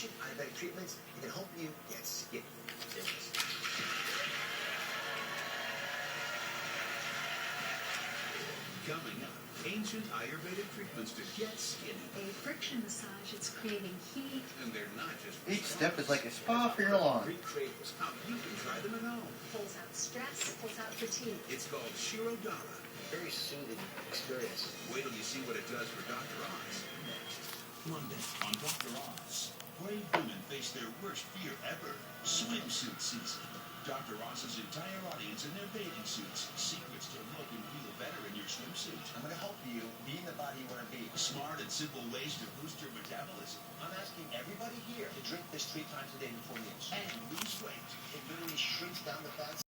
ancient Ayurvedic treatments that can help you get skinny. Coming up, ancient Ayurvedic treatments to get skinny. A friction massage, it's creating heat. And they're not just for Each stars. step is like a spa for your lawn. Recreate how you can try them at home. Pulls out stress, pulls out fatigue. It's called Shirodara. Very soothing experience. Wait till you see what it does for Dr. Oz. Monday on Dr. Oz. Brave women face their worst fear ever, swimsuit season. Dr. Oz's entire audience in their bathing suits. Secrets to look and feel better in your swimsuit. I'm going to help you be in the body you want to be. Smart and simple ways to boost your metabolism. I'm asking everybody here to drink this 3 times a day before meals. And lose weight. It literally shrinks down the fat